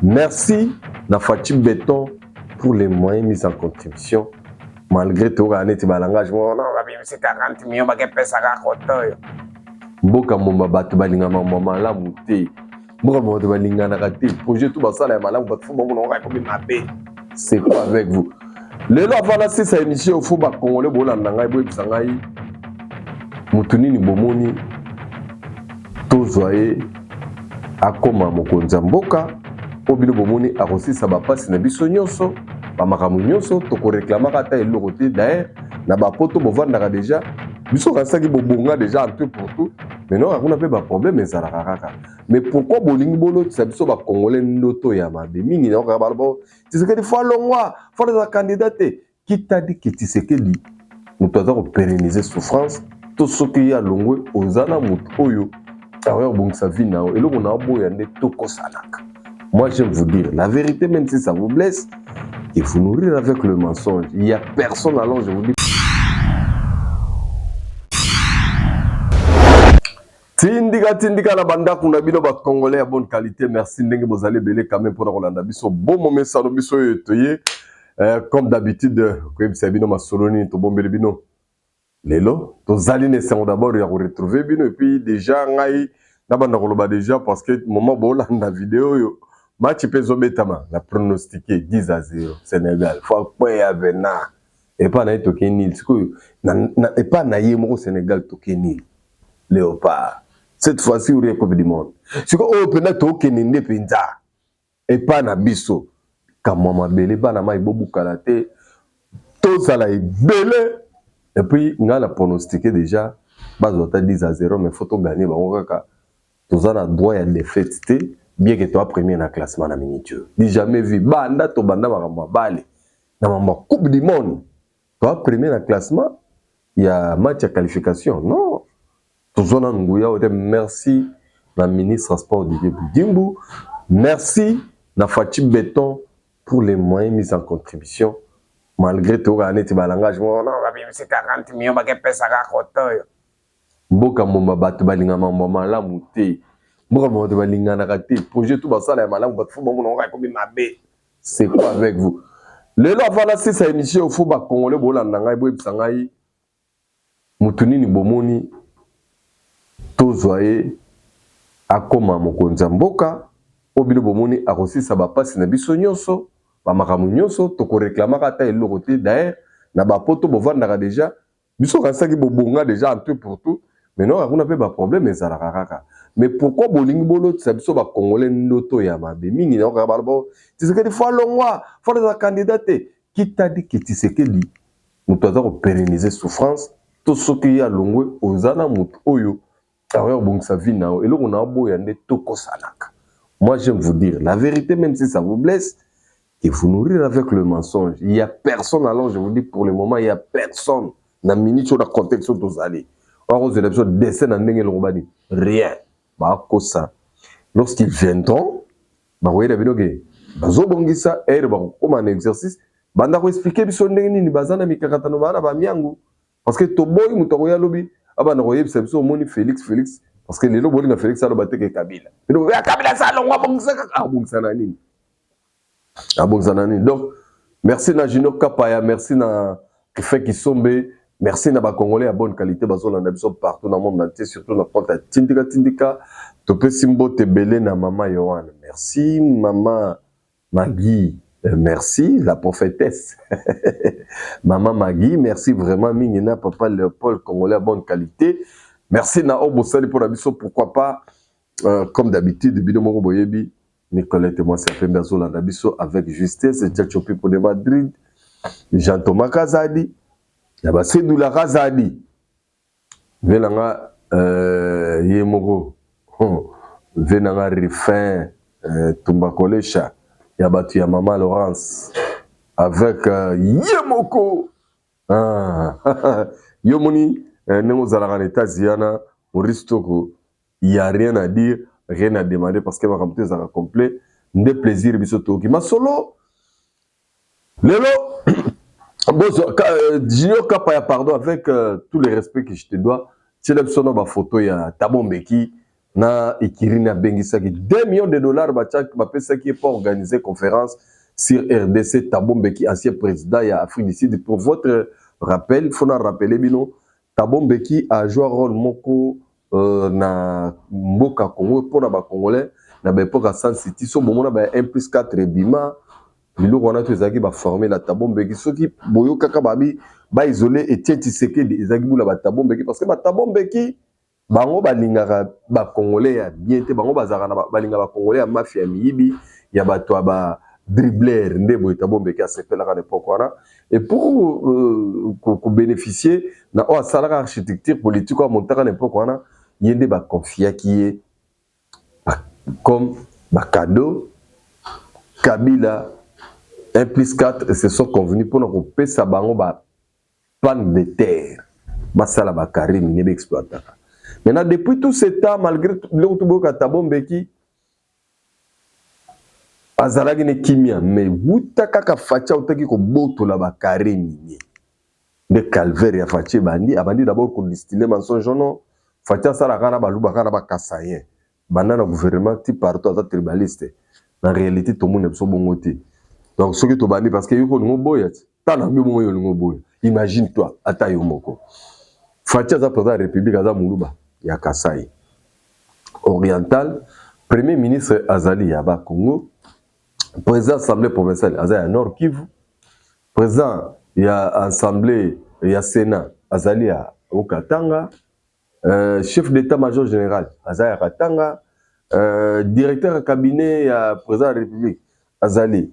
Merci na Fatim Béton pour les moyens mis en contribution. Malgré tout, tu as l'engagement. Non, c'est 40 millions, tu as ça à côté. Mboka momba batu balinga mama la muté. Mboka momba balinga na raté. Projet tout ça la malamu batu fou bongo na comme mabé. C'est quoi avec vous? Le lo avant c'est sa émission fou ba congolais bolanda ngai bo bisangai. Mutuni ni bomoni. Tozoye akoma mokonza mboka. Obino bomoni akosisa ba passe na biso nyonso. Ba makamu nyonso to ko réclamer ata eloko te d'ailleurs na ba poto bovanda déjà. Biso kasaki bobonga déjà un peu pour tout. Mais non, on a pas de problème mais ça kaka. Mais pourquoi bolingi bolo ça biso ba congolais ndoto ya mabe mingi na ka balbo. Tshisekedi faut longwa, faut les candidater. Qui t'a dit que Tshisekedi nous doit pérenniser souffrance tout ce qui a longwe ozana mutu oyo. Alors bon ça vie na et loko na boya nde toko salaka. Moi j'aime vous dire la vérité même si ça vous blesse, il faut nourrir avec le mensonge. Il y a personne alors je vous dis Tindika la banda kuna bino ba congolais à bonne qualité. Merci ndenge vous allez belé quand même pour Rolanda biso bon moment ça no biso etoye comme d'habitude comme c'est bino masoloni to bombele bino. Lelo to zali ne c'est d'abord ya retrouver bino et puis déjà ngai na banda koloba déjà parce que moment bolanda vidéo yo match peso betama la pronostiqué 10-0 Sénégal. Faut pas y avena et pas na toke nil. Et pas na yemo Sénégal toke nil. Léopard. Cette fois-ci, vous avez Coupe du Monde. Si vous avez un penza et pas na biso, quand maman belé, pas na maï bobu kalate, tout ça là est belé. Et puis, on a pronostiqué déjà, bas au 10-0, mais il faut gagner. Tout ça a droit à défaite, bien que tu sois premier dans le classement na miniature. Dis jamais vu, banda to banda maramba balé. Na mama Coupe du Monde, tu es premier dans le classement, il y a match à qualification. Non. Merci la ministre Sport Didier Boudimbu. Merci na Fatim Béton pour les moyens mis en contribution. Malgré tout, tu as l'engagement. Non, c'est 40 millions, tu as ça à côté. Mboka momba batu balinga mama la muté. Mboka momba balinga na raté. Projet tout ça la malamu batu fou bongo na comme mabé. C'est quoi avec vous? Le lo avant c'est sa émission fou ba congolais bolanda ngai bo bisangai. Mutuni ni bomoni. Tozoye akoma mokonza mboka obino bomoni akosisa ba passe na biso nyonso ba makamu nyonso to ko réclamer ata eloko te d'ailleurs na ba poto bovanda déjà biso kasaki bobonga déjà un peu pour tout mais non on a pas de problème mais ça kaka. Mais pourquoi bolingi bolo ça biso ba congolais ndoto ya mabe mingi na ka balbo Tshisekedi faut longwa faut les candidater. Qui t'a dit que Tshisekedi nous doit pérenniser souffrance tout ce qui a longwe ozana mutu oyo. Alors bon ça vit na et là on a beau yande toko salaka. Moi j'aime vous dire la vérité même si ça vous blesse, il faut nourrir avec le mensonge. Il y a personne alors je vous dis pour le moment il y a personne na minute sur la contexte tous allés. Or aux élections dessin en ndenge lobani rien. Ba ko ça. Lorsqu'ils viendront, ba voyez la binoge. Bazo bongisa et ba comme un exercice, banda ko expliquer biso ndenge ni bazana mikakata no bana ba miangu parce que to boy mutoko ya lobi. Ah bah non, c'est ça, moni Félix, parce que les lots bolin Félix ça le battait que Kabila. Et donc Kabila ça l'on va bon ça nani. Donc merci na Jino Kapaya, merci na fait qui sombe, merci na ba congolais à bonne qualité bazo na biso partout dans le monde entier surtout na compte Tindika to pe simbo te belé na maman Yohan. Merci maman Magui. Merci la prophétesse. Maman Magui, merci vraiment Mingena papa Léopold congolais à bonne qualité. Merci na Obosali pour la mission pourquoi pas comme d'habitude Bido Moro Boyebi Nicolette et moi ça fait berzo la biso avec justesse et Tchachopi pour de Madrid. Jean-Thomas Kazadi, yaba Sedou la Kazadi. Venanga Yemoro. Venanga Rifin Tumbakolesha. Il y a battu à Maman Laurence avec Yemoko. Yomoni, nous allons en état Ziana, au Ristoko. Il n'y a rien à dire, rien à demander parce que ma campagne sera complet. Des plaisirs, bisotoki. Ma solo, Lelo, Junior Kapaya, pardon, avec tous les respects que je te dois. Tu as une photo, il y a Tabombeki. na ikirina bengisaki 2 millions de dollars bapesaki pour organiser conférence sur RDC. Thabo Mbeki, ancien président ya Afrique du Sud. Pour votre rappel, il faut nous rappeler bino Thabo Mbeki a joué un rôle moko na mboka Congo pour na ba congolais na ba époque à San City so bomona ba 1+4 bima biloko wana to ezaki ba former la Thabo Mbeki soki boyo kaka babi ba isolé Etienne Tshisekedi ezaki bula ba Thabo Mbeki parce que ba Thabo Mbeki bango balingaka ba congolais ya bien te bango bazaka na balinga ba congolais ya mafia ya miyibi ya bato ba dribbler nde boyo Thabo Mbeki asepelaka l'époque wana et pour bénéficier na o asalaka architecture politique à montaka l'époque wana yende ba confia qui est comme ba cadeau Kabila 1+4 et se sont convenus pour nous pesa bango ba panne de terre basala ba Karim nebe exploiter. Maintenant depuis tout ce temps malgré le retour ka Thabo Mbeki azalaki ne kimia mais wuta kaka facha utaki ko botola ba Karim ni de calvaire ya facha bandi abandi d'abord ko distiller mensonge non facha sala kana baluba kana ba kasayen banda na gouvernement ti partout aza tribaliste en réalité tout le monde est so bongoté donc ce que to bandi parce que yuko ngo boya tana mbi mo yo ngo boya imagine toi ata yo moko facha za président de la république aza muluba ya Kasai oriental premier ministre azali ya ba Congo président assemblée provinciale azali ya Nord Kivu président ya assemblée ya Sénat azali ya Okatanga chef d'état-major général azali ya Katanga directeur de cabinet ya président de la république azali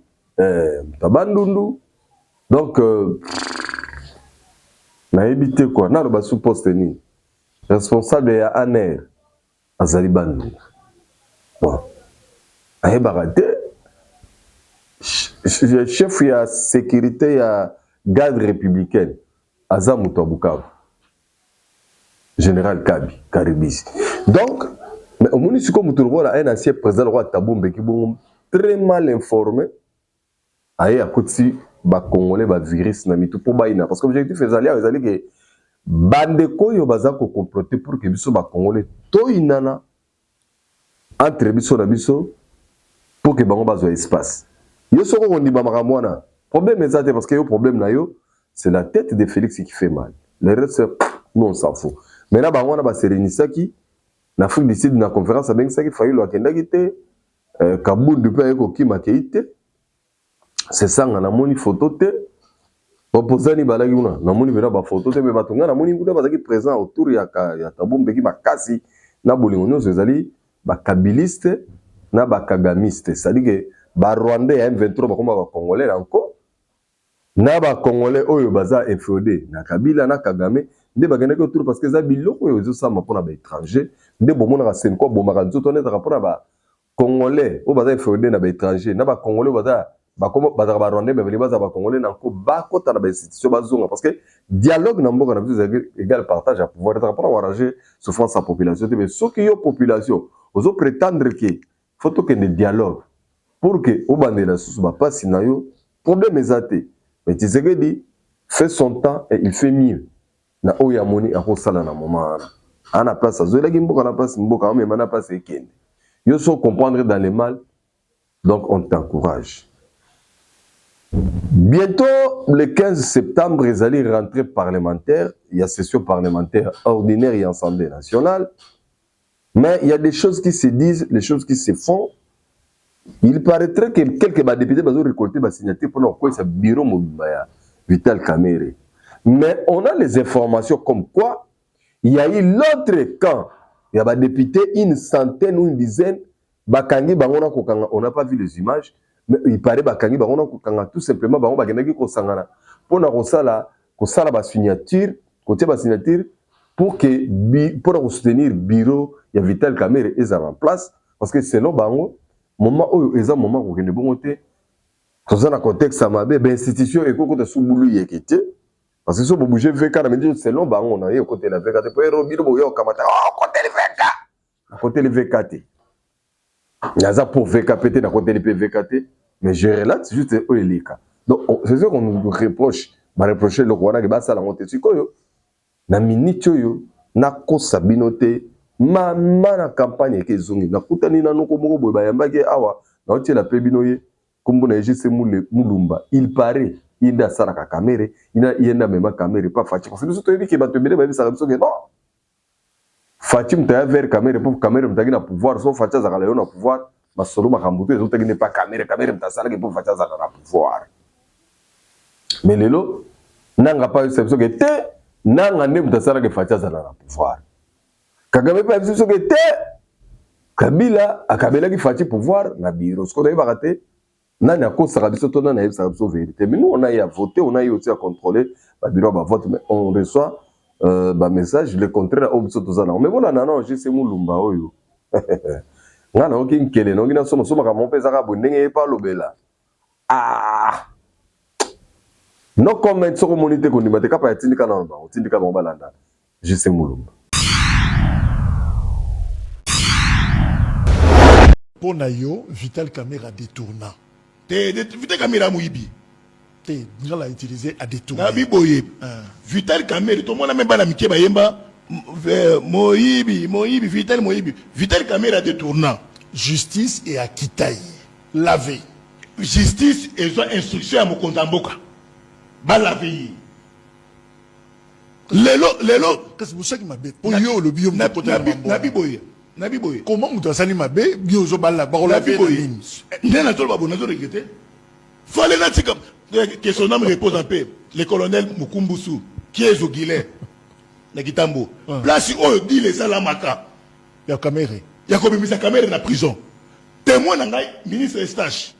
Tabandundu donc na évité quoi na ba sous poste ni responsable ya ANR azali Bandundu bon ayebaka te chef ya sécurité ya garde républicaine aza muto Bukavu général Kabi Karibisi donc mais au moins si comme tout le monde un ancien président le roi Thabo Mbeki bon très mal informé aye akoti ba congolais ba virus na mitu pour baina parce que l'objectif ezali que bande ko yo baza ko comploter pour que biso ba congolais to inana entre biso na biso pour que bango bazo espace yo soko on dit ba mwana problème ezate parce que yo problème na yo c'est la tête de Félix qui fait mal le reste nous on s'en fout mais là bango na ba serenisaki na Afrique du Sud na conférence a bengisaki Fayulu akendaki te Kabundu pe ko kimakeite c'est ça na moni photo te opposani balaki una na moni vera ba photo te mais batonga na moni nguda bazaki présent autour ya Thabo Mbeki makasi na bolingo nyonso ezali ba kabiliste na ba kagamiste c'est-à-dire que ba Rwandais ya M23 bakoma ba Congolais encore na ba Congolais oyo baza inféodé na Kabila na Kagame nde bakendaki autour parce que za biloko oyo ezosama mpona ba étranger nde bomonaka senko bomaka nzoto onetaka mpona ba Congolais oyo baza inféodé na ba étranger na ba Congolais baza bazaka ba Rwandais mais baza ba Congolais nanko bakota na ba institution bazonga parce que dialogue na mboka na biso égal partage à pouvoir être pour arranger souffrance sa population mais ce qui yo population ozo prétendre que faut que ne dialogue pour que obandela sous ba passe na yo problème ezate mais Tshisekedi fait son temps et il fait mieux na oya moni akosala na moment ana place azoelaki mboka na place mboka mais na place ekende yo so comprendre dans le mal donc on t'encourage. Bientôt, le 15 septembre, ils allaient rentrer parlementaire. Il y a session parlementaire ordinaire et Assemblée nationale. Mais il y a des choses qui se disent, des choses qui se font. Il paraîtrait que quelques députés vont récolter des signatures pour leur quoi c'est bureau Mobimaya, Vital Kamerhe. Mais on a les informations comme quoi il y a eu l'autre camp. Il y a des députés, une centaine ou une dizaine. Bakangi, on n'a pas vu les images. Mais il paraît bakangi bango kokanga tout simplement bango bakendaki kosangana pona kosala ba signature côté ba signature pour soutenir bureau ya Vital Kamerhe ezala en place parce que selon bango moment oyo eza moment ko kende bongo te tozana contexte amabe ba institution ekoko te subulu yekete parce que so bo bouger VK na midi selon bango na ye côté la VK te pour robiro bo yo kamata côté le VK côté le VK te naza pour VK pété na côté le VKT mais je relate juste au elika donc c'est ce qu'on nous reproche ba reprocher le Rwanda que ba sala monter sikoyo na minute yo na kosa binote mama na campagne ke zongi na kutani na noko moko boy bayambaki awa na otiela pe bino ye kombo na JC Mulumba il paraît inda saraka kamere ina yenda mema kamere pa fachi parce que nous toyebi ke bato bele babi saka biso ke non fachi mtaya vers kamere pour kamere mtaki na pouvoir so fachi azaka yo na pouvoir masolo makambuto ezo taki ne pas kamere mtasala ke pour fachi azaka na pouvoir mais lelo nanga pa biso ke te nanga ne mtasala ke fachi azaka na pouvoir Kagame pa biso ke te Kabila akabela ki fachi pouvoir na bureau ce qu'on a raté nani akosaka biso to nani ayebisaka biso vérité mais nous on a eu à voter on a eu aussi à contrôler ba bureau ba vote mais on reçoit ba message le contraire au biso tozana mais voilà non je sais Mulumba oyo ngana oki nkele no ngina somo ka mon pesa ka bondenge pa lobela no comment sur monité ko ndimate ka pa yatindika na ba otindika ba balanda je sais Mulumba pour Nayo, Vital Caméra détournant. Vital Caméra Moïbi. On l'a utilisé à détourner. Nabi Boye. Vital Caméra, tout le monde a même pas l'amitié Bayemba. Moïbi, Vital Moïbi. Vital Caméra détournant. Justice et Akitaï. Lavé. Justice et instruction à Mokontamboka. Ba lavé. Lelo. Qu'est-ce que vous savez qui m'a bête? Pour yo, le biome de côté de Nabi Boye. Nabi Boye. Comment vous avez sali ma bé, biozo bala, barola Nabi Boye. N'a pas regretté. Fallait là, c'est comme que son homme repose en paix. Le colonel Mukumbusu, qui est Zogilé, Nagitambo. Place où dit les Salamaka. Il y a caméra. Il y a comme mis sa caméra dans la prison. Témoin n'a ministre de stage.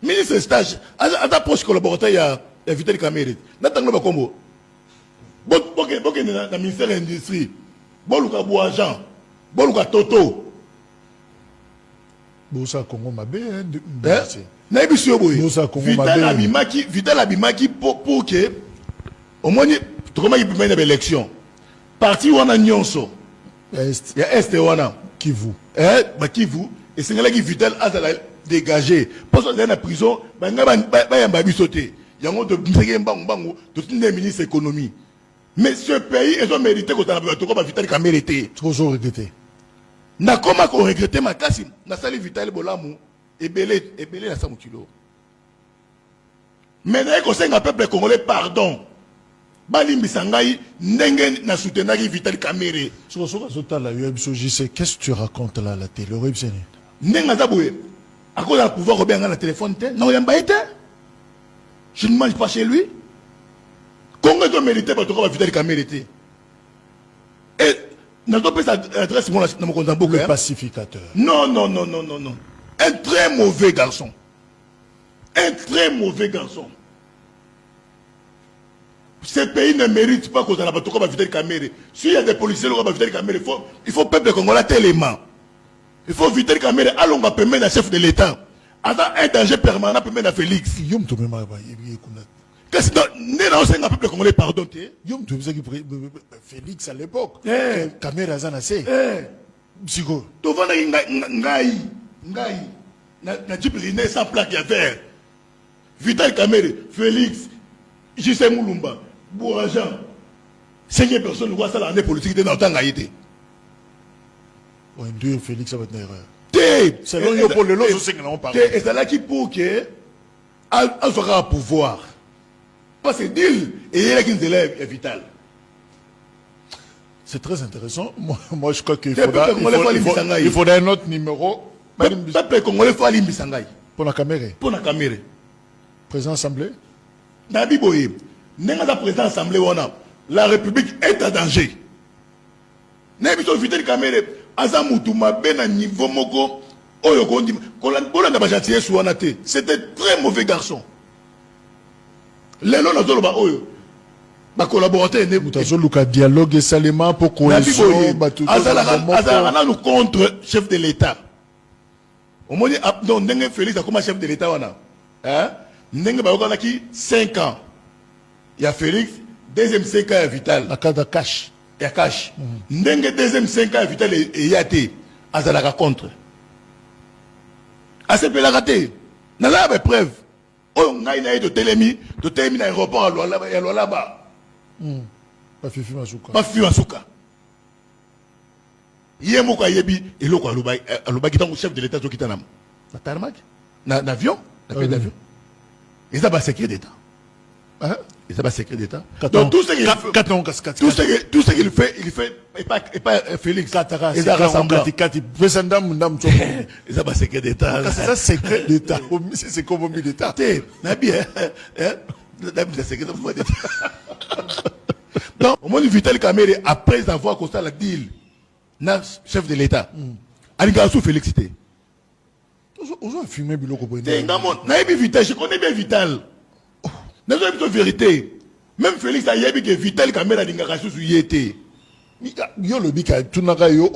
Ministre de stage. À ta proche collaborateur, il y a Vital Caméra. N'attends pas comme bon, dans le ministère de l'Industrie. Bon, le cabou agent. Bon, le Toto. Bosa Congo Mabé, Vital Abimaki pour que au moins comment il peut mener l'élection. Parti où on a Nyonso. Il y a Est et Wana. Kivu. Kivu. Et c'est là qui Vital a dégagé. Parce que dans la prison, il y a un babi sauté. Il y a un autre ministre de l'économie. Mais ce pays, ils ont mérité qu'on a Vital Caméra était. Toujours regretté. Na koma ko regretter ma kasi na sali Vital Bolamu ebele na samukilo. Mais na ko senga peuple congolais pardon. Balimbi sangai ndenge na soutenaki Vital Caméra. Sur la UMSOJ, qu'est-ce que tu racontes là à la télé? Ndenga zaboué. À cause de pouvoir bien dans le téléphone non yamba été. Je ne mange pas chez lui. Congo doit mériter pour toi Vital Caméra était. Et le pacificateur. Non. Un très mauvais garçon. Ce pays ne mérite pas qu'on ait la Vital Caméra. S'il y a des policiers qui ont Vital Caméra, il faut peuple congolais tellement. Il faut Vital Caméra. Allons va permettre à chef de l'État. Attends, un danger permanent permet à Félix. Qu'est-ce que c'est un peuple congolais pardon? Félix à l'époque. Caméra Zanase. Psycho. Tu vas Ngai. Na Djibril sans plaque à faire. Vital Caméra, Félix, JC Mulumba, Bourajan. 5 personnes voient ça dans les politiques de notre temps. Félix ça va être une erreur. Selon yo pour le lot, je sais que nous parlons. Et c'est là qui pour que elle sera à pouvoir. Parce que deal et il y a qui est Vital. C'est très intéressant. Moi je crois qu'il faudrait un autre numéro. Peuple congolais faut aller Missangai. Pour la caméra. Président Assemblée. Nabi Boye. Nenga président Assemblée wana. La République est en danger. Nabi so Vital Caméra azamutuma bena niveau moko oyo kondi kolanda bajatier suanate. C'était très mauvais garçon. Les lois n'ont oyo. Ba collaborateur ne Mutazouluka dialogue et salement pour cohésion. Azala nous contre chef de l'État. Au moins donc ndenge Félix comme chef de l'État wana. Hein? Ndenge ba okana ki 5 ans. Il y a Félix, deuxième 5 ans à Vital. La carte de cash. Il y a cash. Ndenge deuxième 5 ans à Vital et yate. Azala contre. A ce peu la raté. Na la preuve. Oh, ngai na de Telemi na aéroport à Lualaba. Pas Fifi Masuka. Pas Fifi Masuka. Yemo kwa yebi et l'autre aloba qui est chef de l'État qui est na tarmac, na avion, d'avion. Et ça va secret d'État. Hein? Et ça va secret d'État. Donc tout ce qu'il fait, il fait et pas Félix Katara. Et ça rassemble. Et ça va secret d'État. Ça secret d'État. C'est comme au milieu d'État. Nabi secret d'État. Donc au moins Vital Kamerhe après avoir constaté la deal. Na chef de l'État. Aligassou Félix Cité. Vous avez filmé Biloko Boy. Vital, je connais bien Vital. Nous avons une vérité. Même Félix a dit que Vital Kamerhe a dit que sous yété. Yo le bika tunaka yo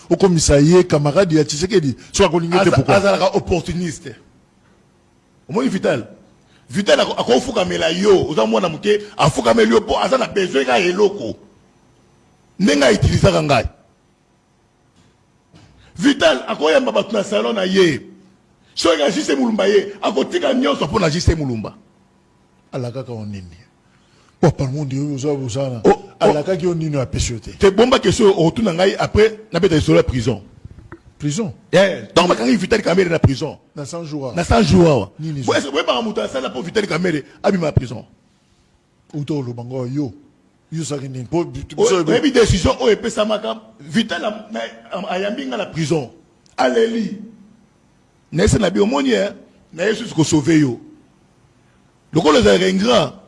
au commissariat camarade ya Tshisekedi. Soit qu'on y était pourquoi. Azalaka opportuniste. Au moins Vital. Vital a kofuka mela yo. Oza mwana muke afuka mela yo po azana besoin ka eloko. Nenga utiliser ngai. Vital akoyamba batu na salon na ye. So ya jise mulumba ye akotika nyonso po na jise mulumba. Alaka ka onini. Po par monde yo uzana. Alaka ki onini a péchoté. Te bomba question au tout na ngai après na beta sur la prison. Prison. Donc ba kangi Vital Kamerhe na prison. Na 100 jours. Na 100 jours. Bo est-ce que ba muta sala po Vital Kamerhe abima prison. Uto lo bango yo. Une décision où il peut s'amakam Vital a yambinga la prison. Alléluia. N'est-ce pas bien monier? N'est-ce que sauver yo? Le rôle des ingrats,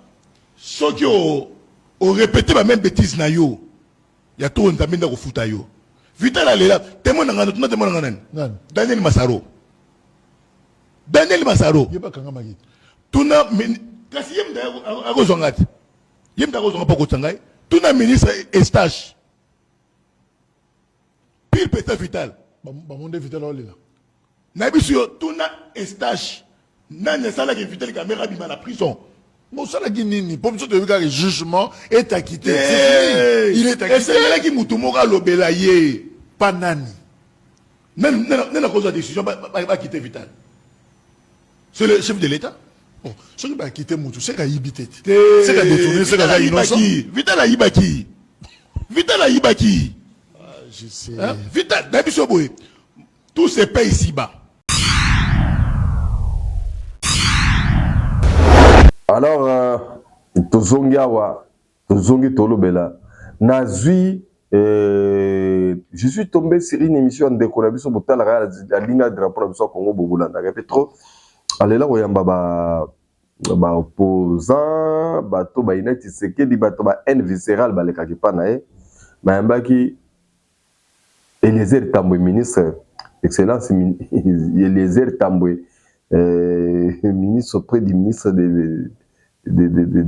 ceux qui ont répété la même bêtise na yo, il y a tout un tamin de refuta yo. Vital a là. Témoin n'angana, tout témoin n'angana. Daniel Massaro. Daniel Massaro. Yeba kanga magi. Tout na kasi yem da agozongat. Yem da agozongat poko tsangai. Tout na ministre Estache. Pile péta Vital. Ba monde Vital olila. Na bisio tout na Estache. Nane sala que Vital Kamerhe bima na prison. Bon sala nini pour monsieur de le jugement est acquitté. Il est acquitté. C'est là qui mutumoka lobelaye. Pas nani. Même na cause de décision ba quitter Vital. C'est le chef de l'État. Bon, ce qui va quitter Moutou, c'est qu'il a yibité. C'est qu'il a détourné, c'est qu'il a innocent. Vital a yibaki. Vital a yibaki. Je sais. Vital, d'habitude, tout se paye ici-bas. Alors, Tozongi Tolobela, Nazui, je suis tombé sur une émission de Konabiso Botala, la ligne de rapport à Congo Bobulanda. Trop. Allez là, ba opposant, bato ba United Sekedi, bato ba haine viscérale, ba le kakipa nae, ba mbaki Eliezer Tambwe, ministre, excellence, Eliezer Tambwe, ministre auprès du ministre de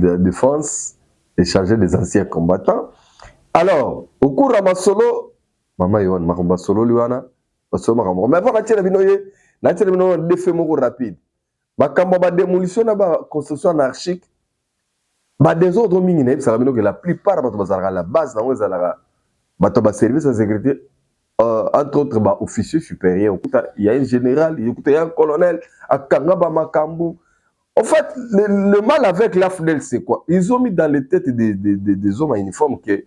la Défense et chargé des anciens combattants. Alors, au cours de Masolo, maman Yohan, Makomba Solo, Luana, Masolo Makomba, mais avant de binoye, nature binoye défait moko rapide. Bakamba ba démolition na ba construction anarchique, ba désordre mingi ça bino que la plupart bato bazalaka la base na ngozalaka bato ba service de sécurité, entre autres ba officier supérieur, il y a un général, il y a un colonel, akanga ba makambu. En fait, le mal avec l'AFDEL, c'est quoi? Ils ont mis dans les têtes des hommes à uniforme que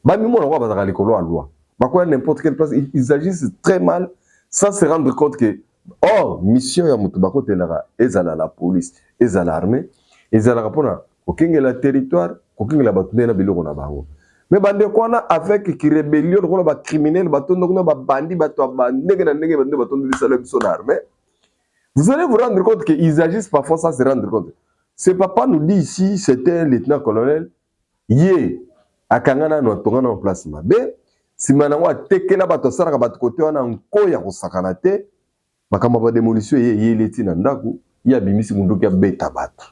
Bamimo n'a pas de l'école à loi. À n'importe quelle place, ils agissent très mal sans se rendre compte que, oh, mission ya Moutubako Telara, ils ont la police, ils ont l'armée, ils ont la rapona, aucun la territoire, aucun la bataille na biloko na bango. Mais bande quoi avec qui rébellion, on va criminel, baton donc ba bandit, bato bandé na ndenge bande baton de salaire son armée. Vous allez vous rendre compte qu'ils agissent parfois sans se rendre compte. Ce papa nous dit ici, c'était un lieutenant-colonel, yé, à Kangana, nous avons en place. Mais si maintenant, tekela bato saraka bato côté, on a un koya ko sakanate, bakama ba démolition, yé, leti nandaku, yé, bimisi munduki ya beta bato.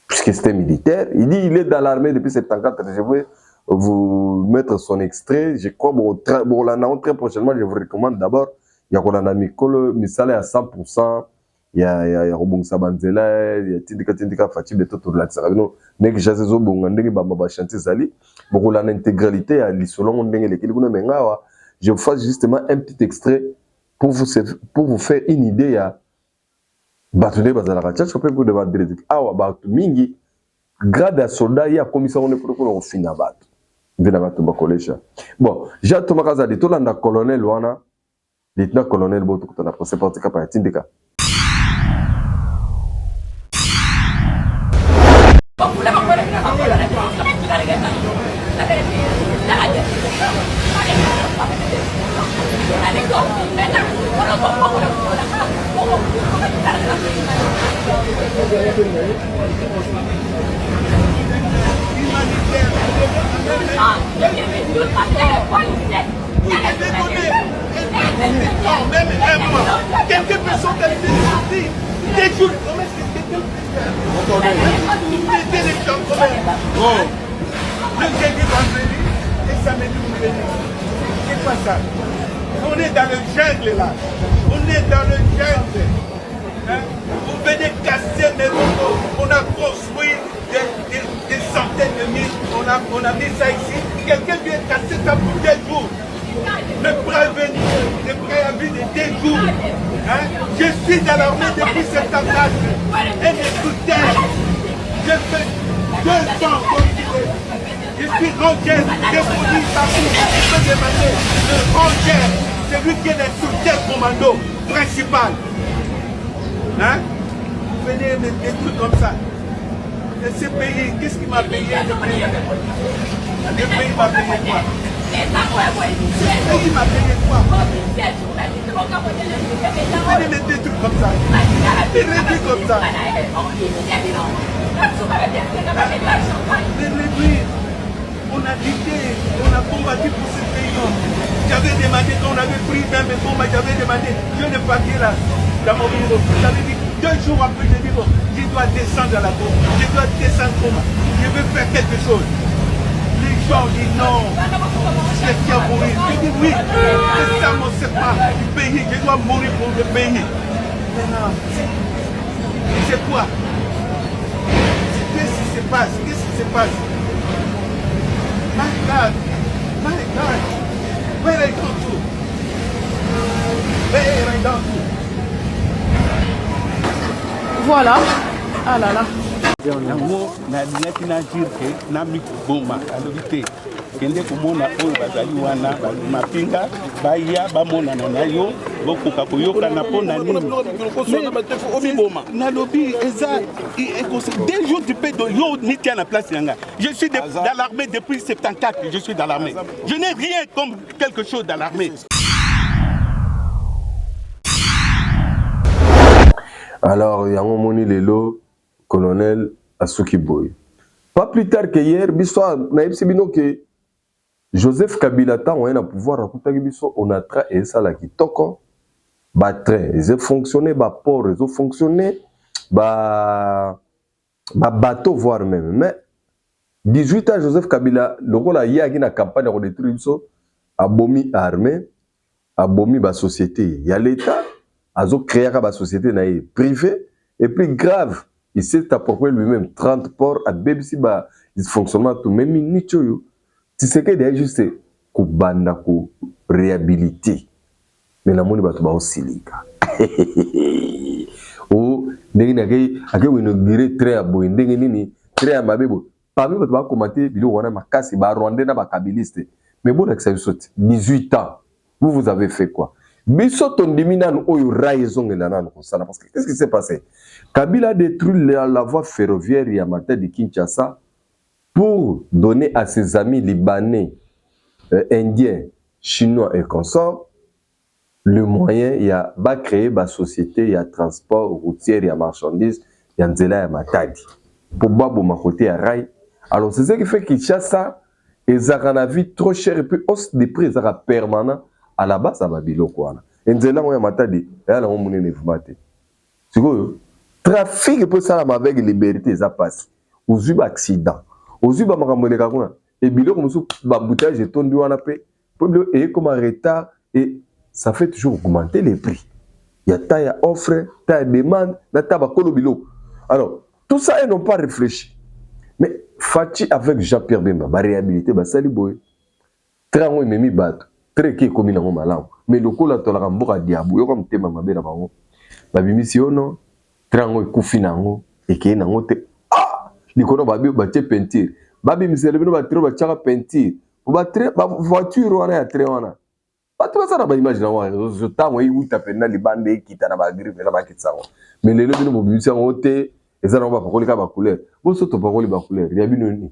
Puisque c'était militaire, il dit, il est dans l'armée depuis 74, je vais vous mettre son extrait, je crois, bon, très prochainement, je vous recommande d'abord. Il y a Kolana Mikolo, Misale à 100%, il y a Robong Sabanzela, il y a Tindika Fatih Beto Tourlatsarino, Nek Jazezo Bongandeng Bamba Chanté Zali, pour l'intégralité à l'Issolon, je vous fasse justement un petit extrait pour vous faire une idée à Batune Bazalaka, je peux vous demander, Awa Batu Mingi, grade à soldat, il y a commission de protocole au Finabat. Vina bato bakolesha. Bon, ja tomakaza de tolanda colonel wana, lieutenant colonel boto kutana procès parti kapa ya tindika. Quelques personnes des jours, le jeudi, vendredi et samedi, vous venez. C'est pas ça. On est dans le jungle là. On est dans le jungle. Hein? Vous venez casser mes locaux. On a construit des centaines de mille. On a mis ça ici. Quelqu'un vient casser ça pour 2 jours. Me prévenir, le préavis de 2 jours. Hein? Je suis dans l'armée depuis 74. Et mes soutiens. Je fais 2 ans continuer. Je suis ranger, je vous dis partout. Je peux demander le ranger, c'est lui qui est le soutien commando principal. Hein? Vous venez des trucs comme ça. Et ce pays, qu'est-ce qui m'a payé le pays? Le pays m'a payé quoi? Le pays m'a payé quoi? Vous venez mettre des trucs comme ça. Des réduits comme ça. Des réduits. On a lutté, on a combattu pour ce pays. J'avais demandé, quand on avait pris même mes bombes, j'avais demandé, je n'ai pas dit là, dans mon bureau. J'avais dit, 2 jours après, je dis, bon, je dois descendre à la bombe, je dois descendre comment? Je veux faire quelque chose. Les gens disent non, c'est qui a mourir. Je dis oui, c'est ça mon serment du pays, je dois mourir pour le pays. Maintenant, c'est quoi? Qu'est-ce qui se passe? Qu'est-ce qui se passe? My God, where I go to? Where I go to? Voilà. Ah là là. Nango na liaki na jirke na mikuboma alobite kende komona oyo bazali wana mapinga baya bamonana na yo bokoka koyoka na pona nini nalobi eza 2 jours du pays de yo niti na place yanga. Je suis dans l'armée depuis 74, je suis dans l'armée. Je n'ai rien comme quelque chose dans l'armée. Alors, yango moni lelo colonel Asuki Boy. Pas plus tard que hier, biswa na ibsibino que Joseph Kabila ta on a pouvoir raconter biso on a tra et ça la kitoko ba train, ils ont fonctionné, ba port, ils ont fonctionné, ba bateau voire même. Mais 18 ans Joseph Kabila le rôle a yaki na campagne de détruire biso abomi armée, abomi ba société. Il y a l'état azo créer ba société na privée et plus grave il s'est approprié lui-même 30 ports à BBC ba dysfonctionnement tout même nicho yo tu sais que déjà juste ko banda ko réhabiliter mais na moni bato ba osilika o ndenge na ke ake wino gire très abo ndenge nini très mabebo parmi bato ba commenter bilo wana makasi ba rwandais na ba kabiliste mais bon avec ça 18 ans vous avez fait quoi? Biso tondiminan oyo raison ngenana kosala parce que qu'est-ce qui s'est passé? Kabila a détruit la voie ferroviaire Yamata de Kinshasa pour donner à ses amis libanais, indiens, chinois et consorts le moyen il y a ba créer ba société il y a transport routier il y a marchandises il y a nzela ya matadi pour babo makoté ya rail. Alors c'est ce qui fait que Kinshasa ezaka na vie trop cher et puis hausse des prix ezaka permanent à la base ça va biloko wana nzela ya matadi ya na monene vumate sikoyo trafic peut ça avec liberté ça passe aux accident aux makambo le kakuna et biloko musu ba bouteille je tondi wana pe problème et comme un retard et ça fait toujours augmenter les prix. Il y a taille offre, taille demande, na taba kolo biloko. Alors tout ça ils n'ont pas réfléchi. Mais Fati avec Jean-Pierre Bemba ba réhabiliter ba sali boy trango memi bato très qui comme na malamu mais le ko la tola mboka diabu yo comme tema mabe na bango ba bimisi ono trango ekufi nango eke nango te ah likono ba bi ba te peinture ba bimisi le bino ba tro ba chaka peinture voiture wana ya train wana bato basala baimage na wana ntango euta mpena libanda ekita na bagrife na bakitisa yango mais lelo bino bobimisi yango te eza nango bapakoli kaka bacouleur boso topakoli bacouleur ya bino nini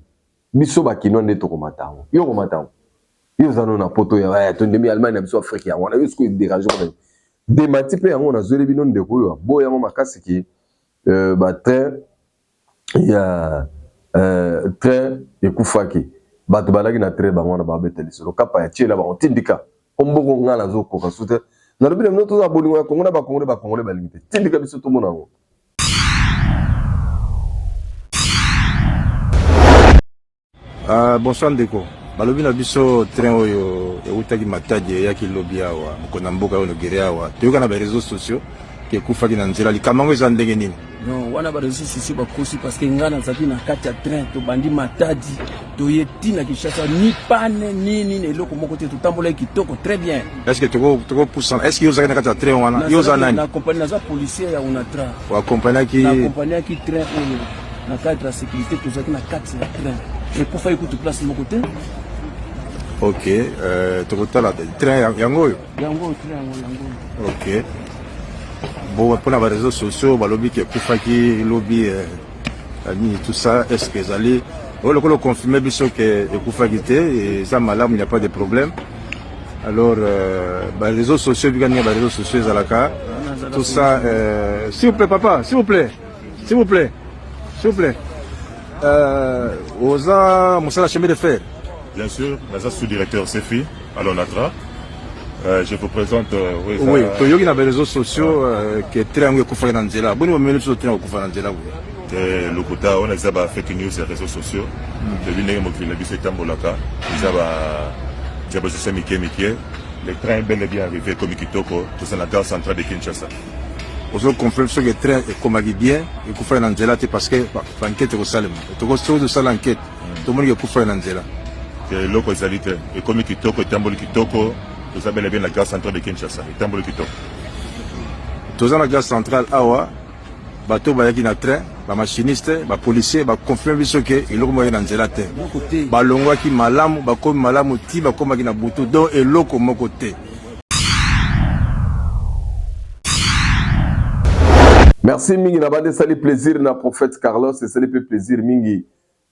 biso bakinoa nde tokomata yango yo komata yango yo oza no na poto ya tondemi allemagne na biso afrique yango wana yo sikoyo dérange kona demati mpe yango nazweli bino ndeko oyo aboya yango makasi ki batrain ya train ekufaki bato balaki na train bango wana babeta lisolo kapa ya tiela bango tindika omboko nga nazokoka so te nalobi na bino toza bolingo ya kongo na bakongole balingi te tindika biso tomona yango. Bonsoir ndeko balobi na biso train oyo eutaki matadi eyaki lobi awa mokona mboka oyo nogere awa toyoka na bareseau sociaux ke ekufaki na nzela likambo yango eza ndenge nini? Non, wana bareseau sociaux bakosi parce que nga nazalaki na kati ya train tobandi matadi toye ntina Kinshasa ni pane nini eloko moko te totambolaki kitoko très bien. Est-ce que tokopusana est-ce que yo ozalaki na kati ya train wana yo oza nani? Na compagnie naza policier ya Onatra oaccompagnaki train oyo na cadre ya sécurité tozalaki na kati ya train ekufa ekutu place moko te. Ok, tokotala train yango oyo ok bon mpona bareseau sociaux balobi ke ekufaki lobi nini tout ça est ce que ezali oyo lokola confirme biso ke ekufaki te eza malamu, il n'y a pas de problème. Alors bareseau sociaux bikani ya bareseau sociaux ezalaka tout ça s'il vous plaît papa s'il vous plaît oza mosala chemin de fer? Bien sûr, naza sous-directeur CEFI à l'ONATRA. Je vous présente... oui, toyoki na bareseau sociaux ke train yango ekufaki na nzela boni bomeli biso train okufa na nzela te lokuta on eza ba fake news ya réseaux sociaux toyebi ndenge mokili na biso etambolaka eza basosio mike le train est bel et bien arrivé komi kitoko toza na gare centrale de Kinshasa. ozoconfirme soki train ekomaki bien ekufaki na nzela te parce que bankete ekosalema soki tosala enquête tomoniki ekufaki na nzela eloko ezali te ekomi kitoko etamboli kitoko toza bel et bien na gare centrale de Kinshasa etamboli kitoko. toza na gare centrale awa bato bayaki na train bamachiniste bapolicier baconfirme biso ke eloko moko na nzela te balongwaki malamu bakomi malamu ti bakomaki na butu donc eloko moko te. Merci mingi na bande sali plaisir na prophète Carlos et sali pe plaisir mingi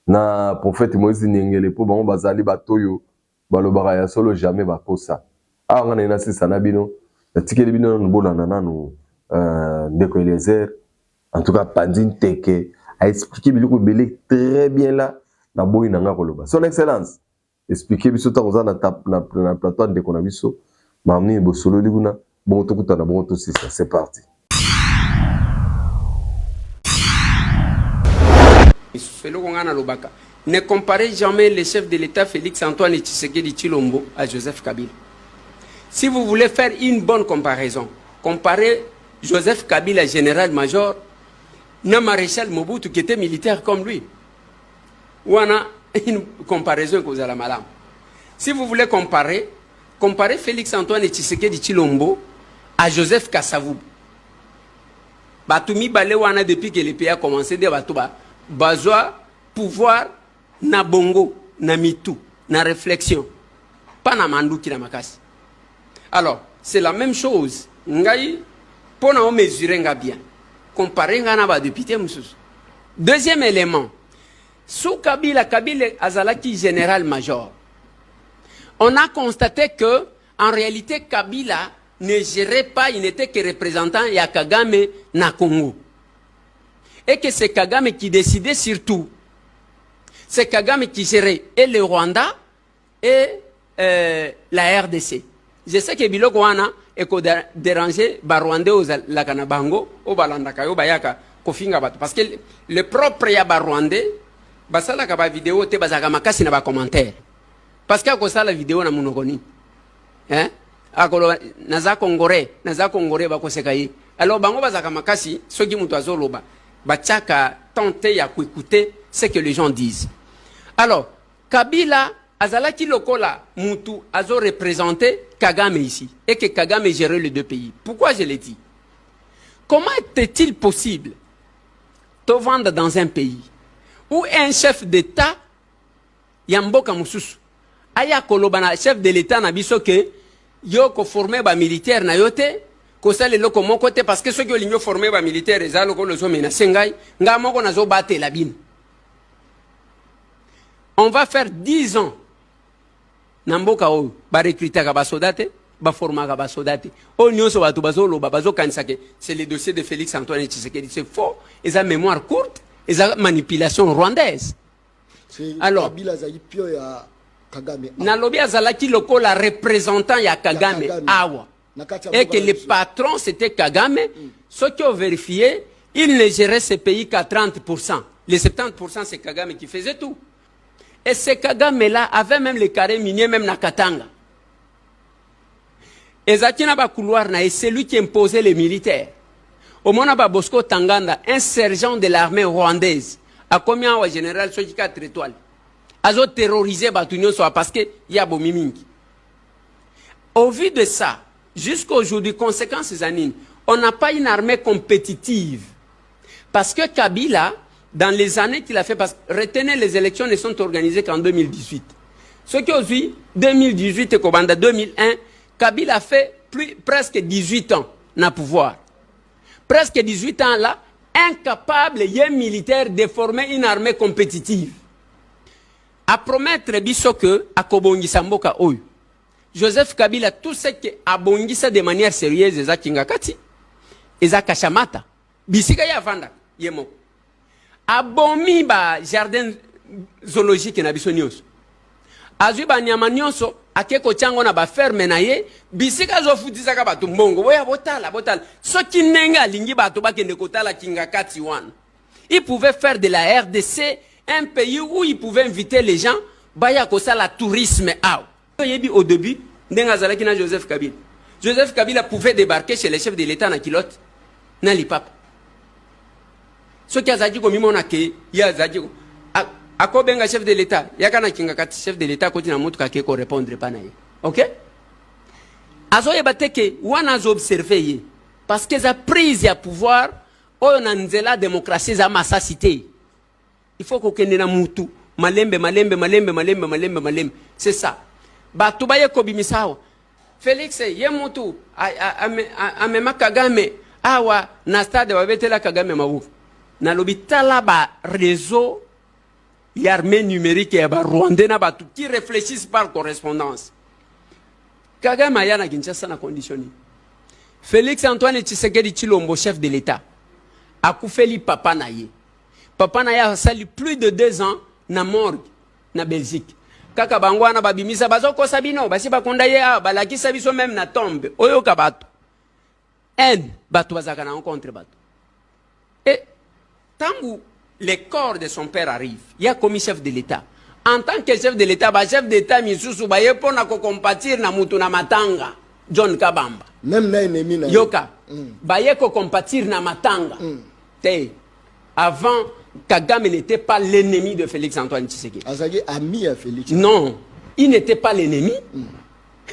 na prophète Moïse Nyengele po bango bazali batoyo balobaka ya solo jamais bakosa awa ngana ina sisa na bino tikeli bino nbola na nanu ndeko Eliezer en tout cas Pandine Teke a expliqué biloko belé très bien là na boyi na nga koloba son excellence expliquer biso ta kozana na plateau ndeko na biso mamni bosolo liguna bon tokuta na bon to sisa c'est parti. Ne comparez jamais le chef de l'État Félix-Antoine Tshisekedi Tshilombo à Joseph Kabila. Si vous voulez faire une bonne comparaison, comparez Joseph Kabila, général-major, na maréchal Mobutu qui était militaire comme lui. Ou on a une comparaison que vous allez malade. Si vous voulez comparer, comparez Félix-Antoine Tshisekedi Tshilombo à Joseph Kassavou. Batumi Bale wana depuis que le pays a commencé de Batouba. Besoin pouvoir na bongo na mitou na réflexion pas na manduki na makasi. Alors c'est la même chose ngai pona o mesurer nga bien comparer nga na ba député mususu. Deuxième élément sous Kabila azalaki général major, on a constaté que en réalité Kabila ne gérait pas, il n'était que représentant ya Kagame na Congo. Et que c'est Kagame qui décidait surtout. C'est Kagame qui gérait et le Rwanda et la RDC. Je sais que Biloko wana eko déranger ba Rwandais aux la Kanabango au balandaka yo bayaka kofinga bato parce que le propre ya ba Rwandais basala ka ba vidéo te bazaka makasi na ba commentaire parce que ko sala vidéo na monokoni akolo naza congolais ba koseka yi alors bango bazaka makasi soki mutu azoloba bachaka tenter ya écouter ce que les gens disent. Alors Kabila azalaki lokola mutu azo représenter Kagame ici et que Kagame gérait les deux pays. Pourquoi je l'ai dit? Comment était-il possible de vendre dans un pays où un chef d'État Yamboka Mususu aya kolobana chef de l'état na biso ke yo ko former ba militaire na yote ko sale loko moko te parce que ceux qui ont formé ba militaire ezalo ko lozo menacer ngai nga moko nazo batela bino. On va faire 10 ans namboka o ba recruter ka ba soldate ba former ka ba soldate o nyonso batu bazolo bazo kanisa ke c'est le dossier de Félix Antoine Tshisekedi, c'est faux, et sa mémoire courte et sa manipulation rwandaise. Alors nalobi azalaki lokola représentant ya Kagame awa et que le patron c'était Kagame. Ceux qui ont vérifié, il ne gérait ce pays qu'à 30%. Les 70% c'est Kagame qui faisait tout. Et ce Kagame-là avait même les carrés miniers, même na Katanga. Et Zatina ba couloir na, et c'est lui qui imposait les militaires. Au moment où Bosco Tanganda, un sergent de l'armée rwandaise, a combien au général Soji 4 étoiles, a terrorisé Batunyo parce qu'il y a Bomimingi. Au vu de ça, jusqu'à aujourd'hui, conséquences anines, on n'a pas une armée compétitive. Parce que Kabila, dans les années qu'il a fait, parce que retenez, les élections ne sont organisées qu'en 2018. Ce qui ont vu, 2018 et Kobanda 2001, Kabila a fait presque 18 ans na pouvoir. Presque 18 ans là, incapable, il y a un militaire de former une armée compétitive. À promettre biso que à Kobongisa Mboka Oyo, Joseph Kabila, tout ce qui a bongisa de manière sérieuse, eza Kingakati, eza Kashamata, bisika ya vanda, yemo. Abomi ba jardin zoologique na biso nyonso. Azwi ba nyama nyonso akeko chango na ba ferme na ye bisika zo futisa ka batu mbongo boya botala soki nenga lingi batu bakende kotala Kingakati wana. Il pouvait faire de la RDC un pays où il pouvait inviter les gens baya kosala tourisme ao. Au début ndenga zalaki na Joseph Kabila. Joseph Kabila pouvait débarquer chez les chefs de l'État na kilote na lipapa. Ce qui a zaki ko mimona ke ya zaki ko akobenga chef de l'État yakana Kingakati chef de l'État koti na mutu kake ko répondre pa na ye. OK? Azo yebate ke wana zo observer ye parce que za prise ya pouvoir oyo na nzela démocratie za masasité. Il faut ko kende na mutu malembe. C'est ça. Batu baye ko bimisawa. Félix ye mutu amema Kagame awa na stade babetela Kagame mawu. Na lobitala ba réseau l'armée numérique et ba Rwandais na batu qui réfléchissent par correspondance. Kagame aya na Kinshasa na conditionné. Félix Antoine Tshisekedi Tshilombo, chef de l'État, a koufeli papa na ye. Papa na ye a sali plus de 2 ans na morgue na Belgique. Kaka bangwana babimisa bazoko sabino basi bakonda ye balakisa biso même na tombe oyo ka bato. Batu bazaka na rencontre batu. Et tant les corps de son père arrivent, il y a commis chef de l'État. En tant que chef de l'État, chef d'État misusu ba ye pona ko compatir na mutu na matanga John Kabamba. Même na ennemi na yoka. Ba ye ko compatir na matanga. Avant Kagame n'était pas l'ennemi de Félix Antoine Tshisekedi. Azaki ami à Félix. Non, il n'était pas l'ennemi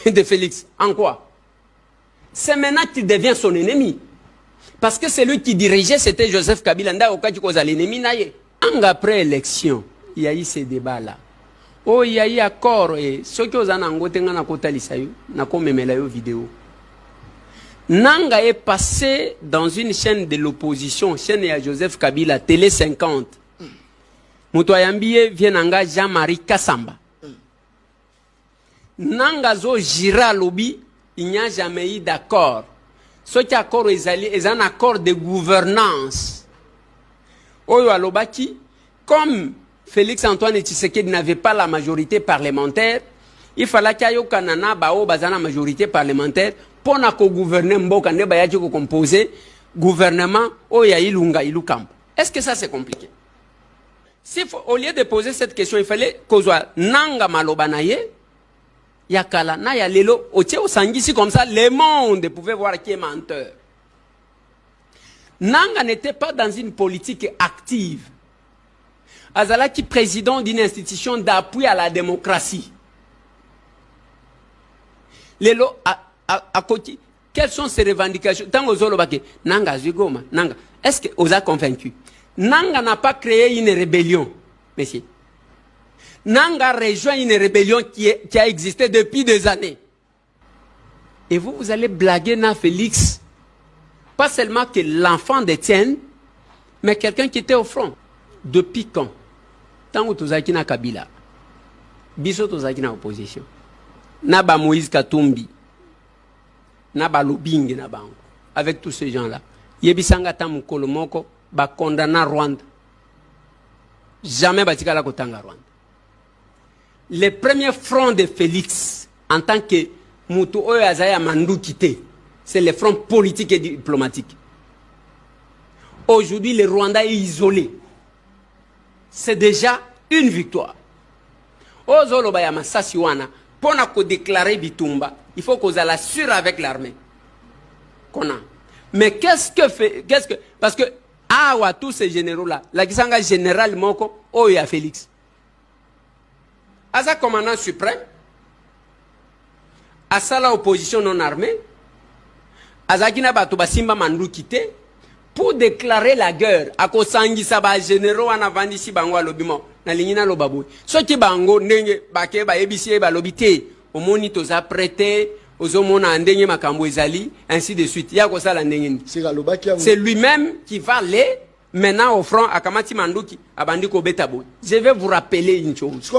de Félix. En quoi? C'est maintenant qu'il devient son ennemi. Parce que c'est lui qui dirigeait, c'était Joseph Kabila. L'ennemi naye. Après l'élection, il y a eu ces débats-là. Oh, il y a eu accord. Et ceux qui ont angoté na kota lisayo, na komemela yo vidéo. Nanga est passé dans une chaîne de l'opposition, chaîne de Joseph Kabila, Télé 50. Moutoyambie vient nanga Jean-Marie Kassamba. Nanga zo jira lobby, il n'y a jamais eu d'accord. Ce qui accord est un accord de gouvernance. Oyo alobaki, comme Félix Antoine Tshisekedi n'avait pas la majorité parlementaire, il fallait qu'il y ait Kanana bao bazana majorité parlementaire pour na ko gouverner mboka ne bayaji ko composer gouvernement oya ilunga ilukam. Est-ce que ça c'est compliqué? Si au lieu de poser cette question, il fallait kozwa nanga maloba na ye yakala na ya lelo otie osangisi comme ça le monde pouvait voir qui est menteur. Nanga n'était pas dans une politique active. Azalaki président d'une institution d'appui à la démocratie. Lelo à côté, quelles sont ses revendications? Tango zolobake nanga zigoma nanga. Est-ce que vous a convaincu? Nanga n'a pas créé une rébellion, monsieur. Nanga rejoint une rébellion qui a existé depuis des années. Et vous allez blaguer na Félix. Pas seulement que l'enfant d'Étienne, mais quelqu'un qui était au front. Depuis quand? Tant que tu na Kabila. Biso tu na opposition. Naba Moïse Katumbi. Naba Lobing na bango. Avec tous ces gens-là. Yebisanga tamu kolomoko ba condamna Rwanda. Jamais batikala kotanga Rwanda. Le premier front de Félix, en tant que Moutou Oyo Azaya Mandou quitté, c'est le front politique et diplomatique. Aujourd'hui, le Rwanda est isolé. C'est déjà une victoire. Ozolo Bayama Sasiwana, pour nous déclarer Bitumba, il faut qu'on l'assure avec l'armée. Mais qu'est-ce que parce que tous ces généraux-là, la Kisanga général Moko, Oya Félix. Asa commandant suprême, Asa la opposition non armée, Asa Kina Batuba Simba Mandou quitté, pour déclarer la guerre, à Kosangi Saba généraux en avant d'ici Bango Lobimo, na Lingina Lobabou. Ce qui Bango, Nenge, Bake, Baebisi, Balobité, au monito a prêté, aux homona Ndenye Makambo Ezali, ainsi de suite. C'est lui-même qui va aller maintenant au front à Kamati Mandouki, à Bandiko Betabou. Je vais vous rappeler une chose.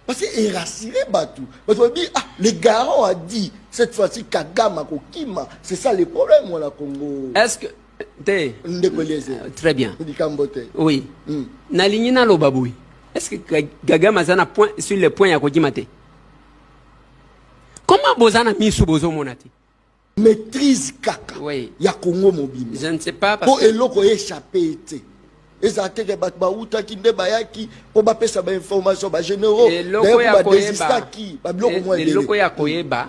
Parce qu'il est rassuré, Batou. Parce que le garant a dit, cette fois-ci, Kagama, Kokima, c'est ça le problème, moi, Congo. Est-ce que. Très bien. Oui. Nalingina Lobaboui. Est-ce que Kagama Zana point sur le point à Kokimate? Comment Bozana mis sous Bozo Monati? Maîtrise Kaka. Oui. Ya Congo mobile. Je ne sais pas parce que. Pour Eloko échapper, ezate ke bat bauta kinde bayaki po ba pesa ba information ba généraux d'ailleurs ba désista ki ba bloko mo ele loko ya koyeba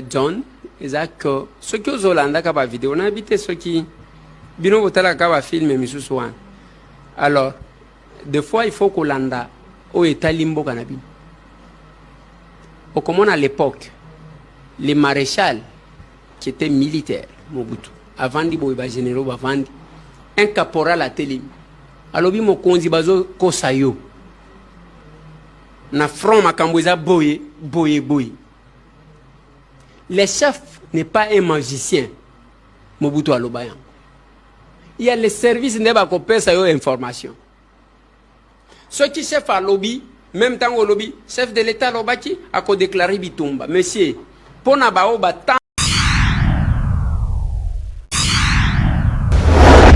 John ezako ce que Zolanda ka ba vidéo na habité ce qui bino botala ka ba film misusu wana. Alors des fois il faut que Landa o etalimbo kana bino au comme à l'époque les maréchals qui étaient militaires Mobutu avant di boy ba généraux ba vandi un caporal à télé. Alors, mon konzi bazo kosayo. Na front makambouza boye. Le chef n'est pas un magicien. Mobutu Alobayan. Il y a les services ne ba kopé sa yo information. Ce qui chef à lobby, même temps au lobby, chef de l'État lobaki a ko déclaré Bitumba. Monsieur, pour na bao ba